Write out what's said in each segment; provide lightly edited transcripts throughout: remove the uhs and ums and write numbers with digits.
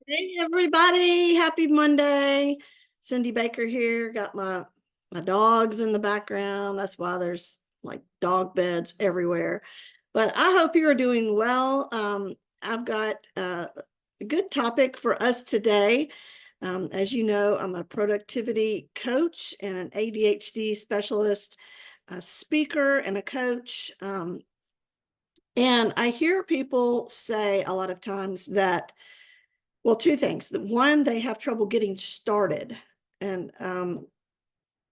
Hey everybody, happy Monday. Cindy Baker here. Got my dogs in the background. That's why there's like dog beds everywhere. But I hope you are doing well. I've got a good topic for us today. As you know, I'm a productivity coach and an ADHD specialist, a speaker and a coach. And I hear people say a lot of times that, well, two things. One, they have trouble getting started. And and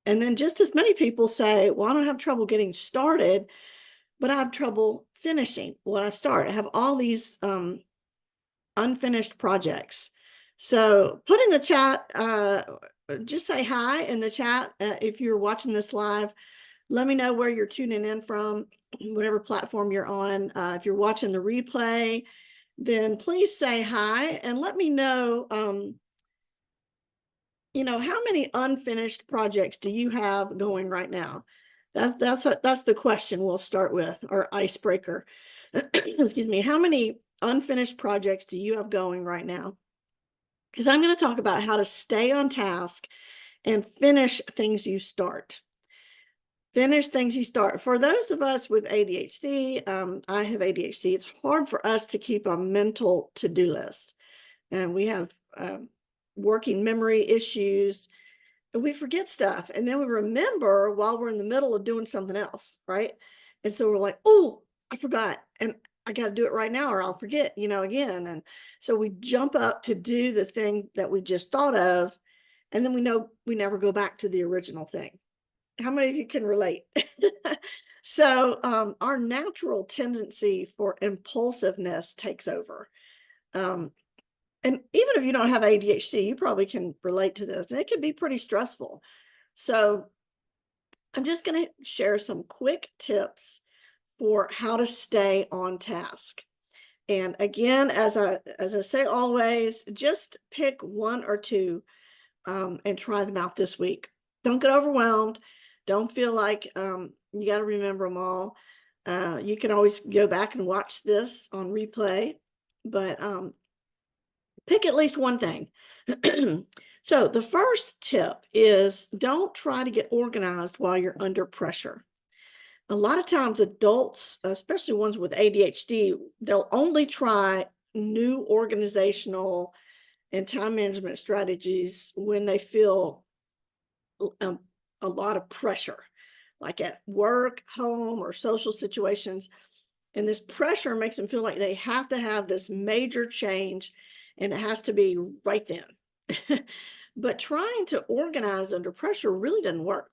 then just as many people say, well, I don't have trouble getting started, but I have trouble finishing what I start. I have all these unfinished projects. So put in the chat, just say hi in the chat if you're watching this live. Let me know where you're tuning in from, whatever platform you're on. If you're watching the replay, then please say hi and let me know, how many unfinished projects do you have going right now? That's the question we'll start with, our icebreaker. Excuse me. How many unfinished projects do you have going right now? Because I'm going to talk about how to stay on task and finish things you start. Finish things you start. For those of us with ADHD, I have ADHD. It's hard for us to keep a mental to-do list, and we have working memory issues. And we forget stuff, and then we remember while we're in the middle of doing something else, right? And so we're like, oh, I forgot, and I got to do it right now or I'll forget, again. And so we jump up to do the thing that we just thought of, and then we know we never go back to the original thing. How many of you can relate? So our natural tendency for impulsiveness takes over. Um, and even if you don't have ADHD, you probably can relate to this, and it can be pretty stressful. So I'm just going to share some quick tips for how to stay on task. And again, as I say always, just pick one or two and try them out this week. Don't get overwhelmed. Don't feel like you got to remember them all. You can always go back and watch this on replay, but pick at least one thing. So the first tip is don't try to get organized while you're under pressure. A lot of times adults, especially ones with ADHD, they'll only try new organizational and time management strategies when they feel um, a lot of pressure, like at work, home, or social situations. And this pressure makes them feel like they have to have this major change and it has to be right then. But trying to organize under pressure really doesn't work.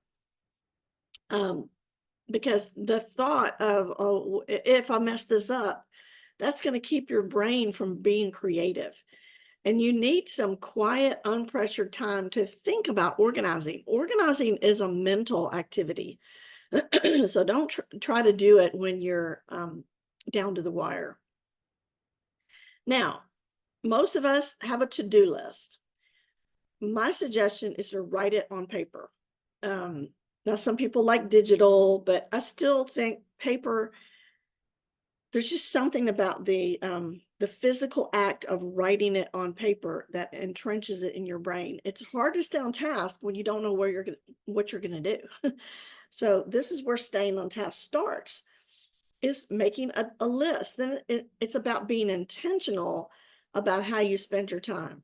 Because the thought of, oh, if I mess this up, that's going to keep your brain from being creative. And you need some quiet, unpressured time to think about organizing. Organizing is a mental activity. So don't try to do it when you're down to the wire. Now, most of us have a to-do list. My suggestion is to write it on paper. Now, some people like digital, but I still think paper, there's just something about the physical act of writing it on paper that entrenches it in your brain. It's hard to stay on task when you don't know what you're gonna do. So this is where staying on task starts, is making a list. Then it's about being intentional about how you spend your time.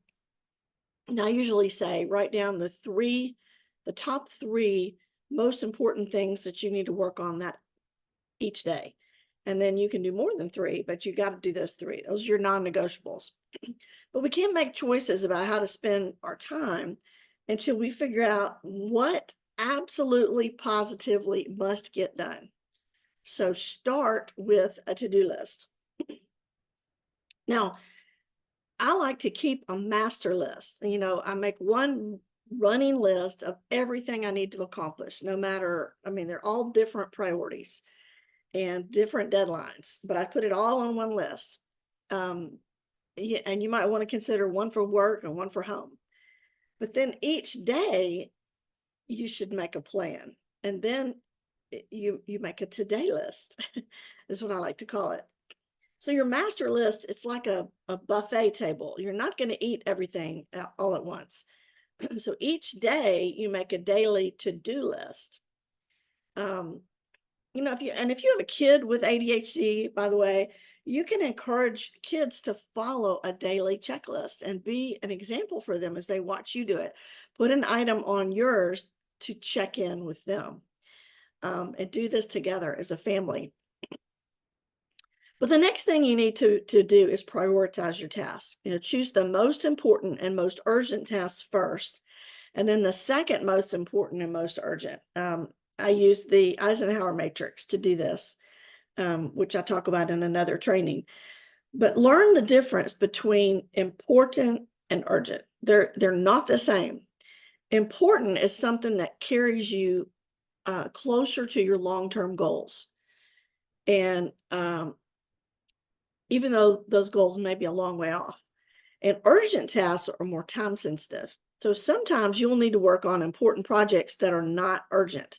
And I usually say write down the top three most important things that you need to work on that each day. And then you can do more than three, but you got to do those three. Those are your non-negotiables. But we can't make choices about how to spend our time until we figure out what absolutely positively must get done. So start with a to-do list. Now, I like to keep a master list. I make one running list of everything I need to accomplish, no matter, they're all different priorities and different deadlines, but I put it all on one list. And you might want to consider one for work and one for home. But then each day you should make a plan, and then you make a today list is what I like to call it. So your master list, it's like a buffet table. You're not going to eat everything all at once. So each day you make a daily to-do list. If you have a kid with ADHD, by the way, you can encourage kids to follow a daily checklist and be an example for them as they watch you do it. Put an item on yours to check in with them, and do this together as a family. But the next thing you need to do is prioritize your tasks. Choose the most important and most urgent tasks first, and then the second most important and most urgent. I use the Eisenhower matrix to do this, which I talk about in another training. But learn the difference between important and urgent. They're not the same. Important is something that carries you closer to your long-term goals. And even though those goals may be a long way off. And urgent tasks are more time sensitive. So sometimes you'll need to work on important projects that are not urgent.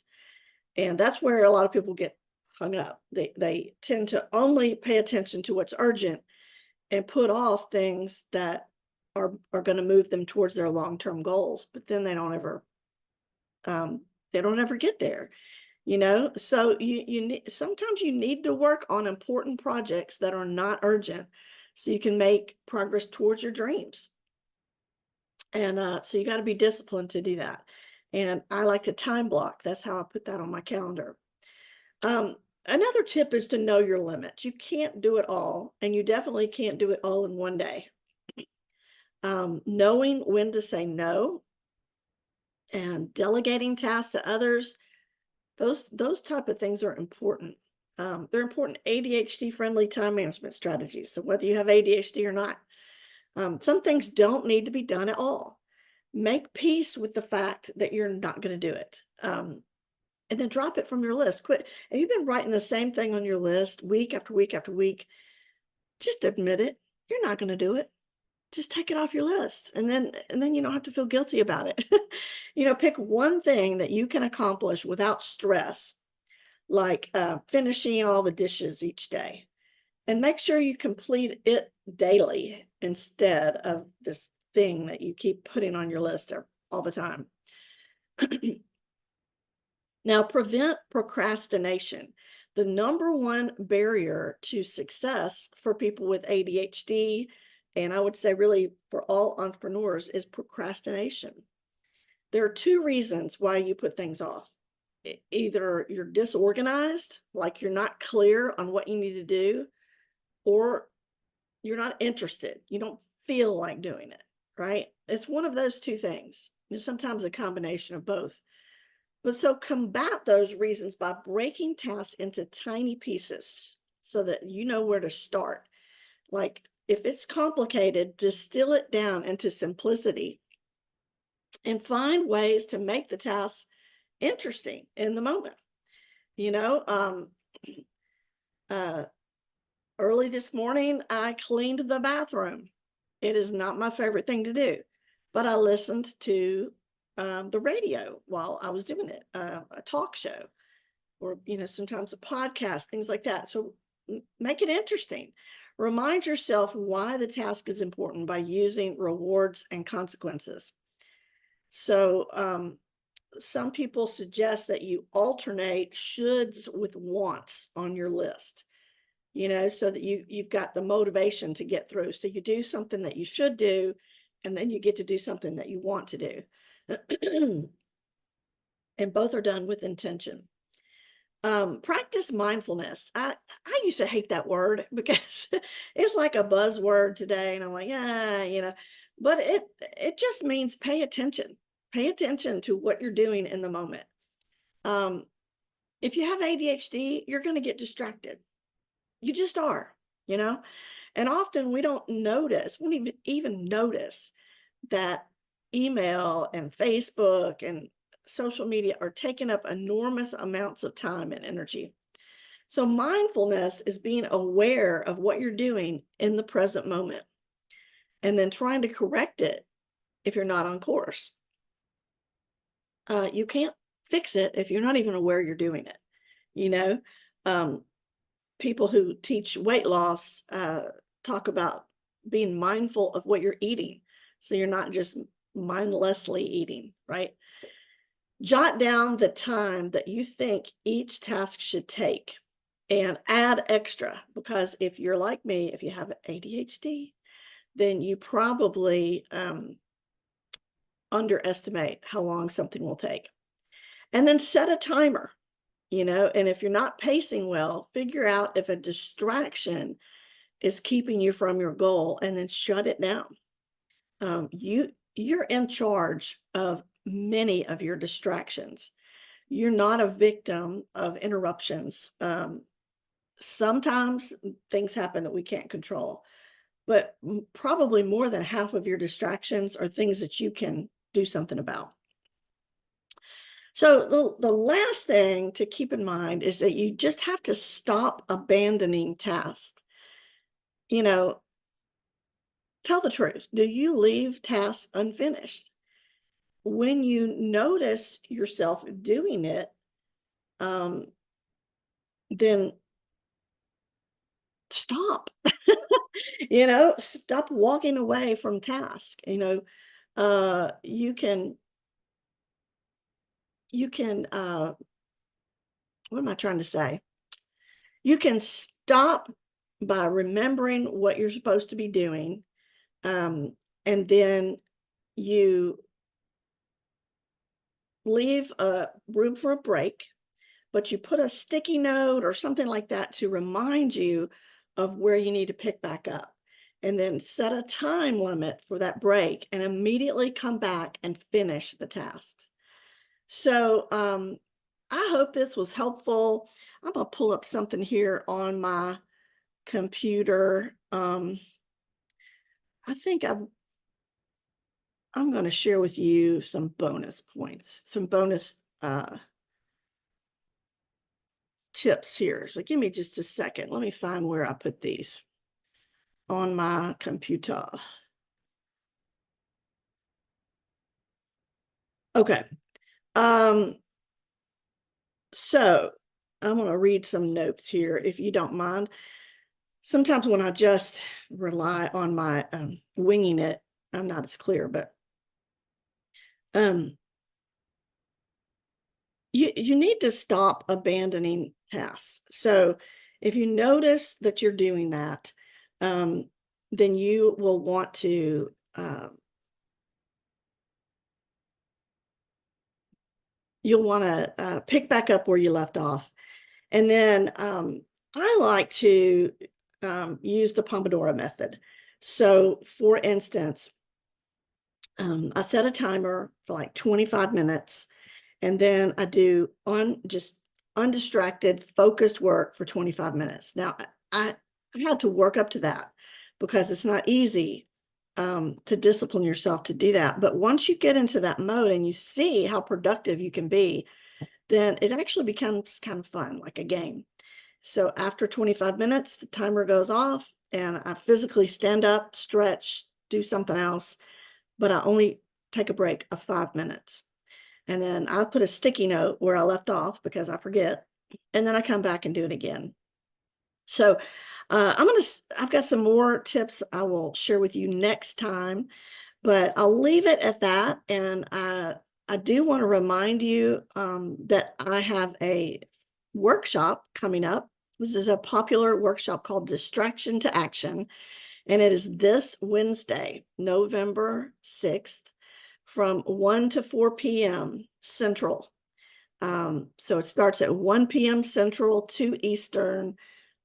And that's where a lot of people get hung up. They tend to only pay attention to what's urgent and put off things that are going to move them towards their long-term goals, but then they don't ever get there. So sometimes you need to work on important projects that are not urgent so you can make progress towards your dreams. And so you got to be disciplined to do that. And I like to time block. That's how I put that on my calendar. Another tip is to know your limits. You can't do it all, and you definitely can't do it all in one day. Knowing when to say no and delegating tasks to others, those type of things are important. They're important ADHD friendly time management strategies. So whether you have ADHD or not, some things don't need to be done at all. Make peace with the fact that you're not going to do it. And then drop it from your list. Quit. If you've been writing the same thing on your list week after week after week, just admit it. You're not going to do it. Just take it off your list, and then you don't have to feel guilty about it. Pick one thing that you can accomplish without stress, like finishing all the dishes each day, and make sure you complete it daily instead of this thing that you keep putting on your list all the time. Now, prevent procrastination. The number one barrier to success for people with ADHD, and I would say really for all entrepreneurs, is procrastination. There are two reasons why you put things off. Either you're disorganized, like you're not clear on what you need to do, or you're not interested. You don't feel like doing it, right? It's one of those two things. It's sometimes a combination of both. But so combat those reasons by breaking tasks into tiny pieces so that you know where to start. Like if it's complicated, distill it down into simplicity and find ways to make the task interesting in the moment. Early this morning, I cleaned the bathroom. It is not my favorite thing to do, but I listened to the radio while I was doing it, a talk show, or sometimes a podcast, things like that. So make it interesting. Remind yourself why the task is important by using rewards and consequences. So some people suggest that you alternate shoulds with wants on your list, so that you've got the motivation to get through. So you do something that you should do, and then you get to do something that you want to do. And both are done with intention. Practice mindfulness. I used to hate that word because it's like a buzzword today, and I'm like, but it just means pay attention. Pay attention to what you're doing in the moment. If you have ADHD, you're going to get distracted. You just are, and often we don't even notice that email and Facebook and social media are taking up enormous amounts of time and energy. So mindfulness is being aware of what you're doing in the present moment and then trying to correct it if you're not on course. You can't fix it if you're not even aware you're doing it. people who teach weight loss talk about being mindful of what you're eating. So you're not just mindlessly eating, right? Jot down the time that you think each task should take and add extra, because if you're like me, if you have ADHD, then you probably underestimate how long something will take. And then set a timer, and if you're not pacing well, figure out if a distraction is keeping you from your goal and then shut it down. You're in charge of many of your distractions. You're not a victim of interruptions. Sometimes things happen that we can't control, but probably more than half of your distractions are things that you can do something about. So the last thing to keep in mind is that you just have to stop abandoning tasks. Tell the truth. Do you leave tasks unfinished? When you notice yourself doing it, then stop. Stop walking away from tasks. You can what am I trying to say? You can stop by remembering what you're supposed to be doing, and then you leave room for a break, but you put a sticky note or something like that to remind you of where you need to pick back up, and then set a time limit for that break and immediately come back and finish the tasks. So I hope this was helpful. I'm going to pull up something here on my computer. I think I'm going to share with you some bonus points, some bonus tips here. So give me just a second. Let me find where I put these on my computer. Okay. So I'm going to read some notes here, if you don't mind. Sometimes when I just rely on my winging it, I'm not as clear, but you need to stop abandoning tasks. So if you notice that you're doing that, then you will want to you'll want to pick back up where you left off. And then I like to use the Pomodoro method. So for instance, I set a timer for like 25 minutes, and then I do just undistracted, focused work for 25 minutes. Now, I had to work up to that because it's not easy to discipline yourself to do that. But once you get into that mode and you see how productive you can be, then it actually becomes kind of fun, like a game. So after 25 minutes, the timer goes off and I physically stand up, stretch, do something else, but I only take a break of 5 minutes. And then I put a sticky note where I left off because I forget. And then I come back and do it again. So I've got some more tips I will share with you next time, but I'll leave it at that. And I do want to remind you that I have a workshop coming up. This is a popular workshop called Distraction to Action. And it is this Wednesday, November 6th, from 1 to 4 p.m. Central. So it starts at 1 p.m. Central, 2 Eastern.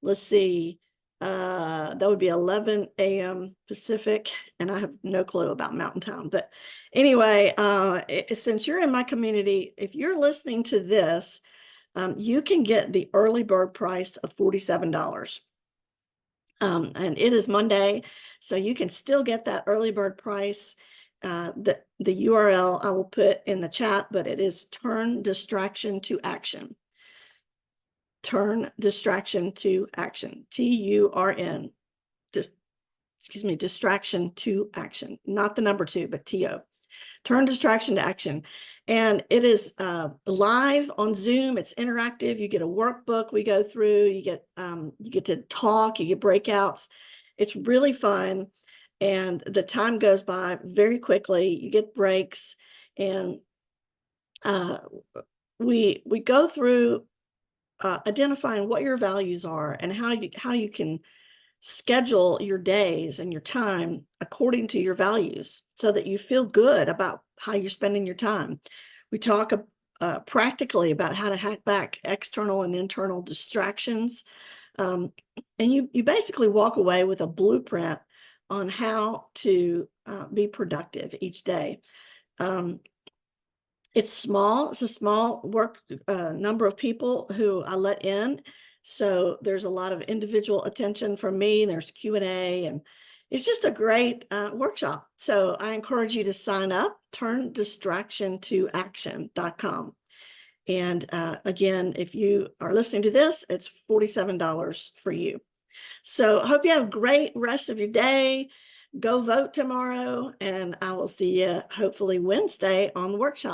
Let's see, that would be 11 a.m. Pacific, and I have no clue about Mountain Time. But anyway, since you're in my community, if you're listening to this, you can get the early bird price of $47. And it is Monday, so you can still get that early bird price. The URL I will put in the chat, but it is Turn Distraction to Action. Turn Distraction to Action. TURN. Distraction to Action. Not the number 2, but TO. Turn Distraction to Action. And it is live on Zoom. It's interactive. You get a workbook we go through. You get to talk. You get breakouts. It's really fun, and the time goes by very quickly. You get breaks, and we go through identifying what your values are and how you can schedule your days and your time according to your values so that you feel good about how you're spending your time. We talk practically about how to hack back external and internal distractions. And you basically walk away with a blueprint on how to be productive each day. It's small. It's a small work number of people who I let in. So there's a lot of individual attention from me. There's Q&A, and it's just a great workshop. So I encourage you to sign up, turndistractiontoaction.com. And again, if you are listening to this, it's $47 for you. So I hope you have a great rest of your day. Go vote tomorrow, and I will see you hopefully Wednesday on the workshop.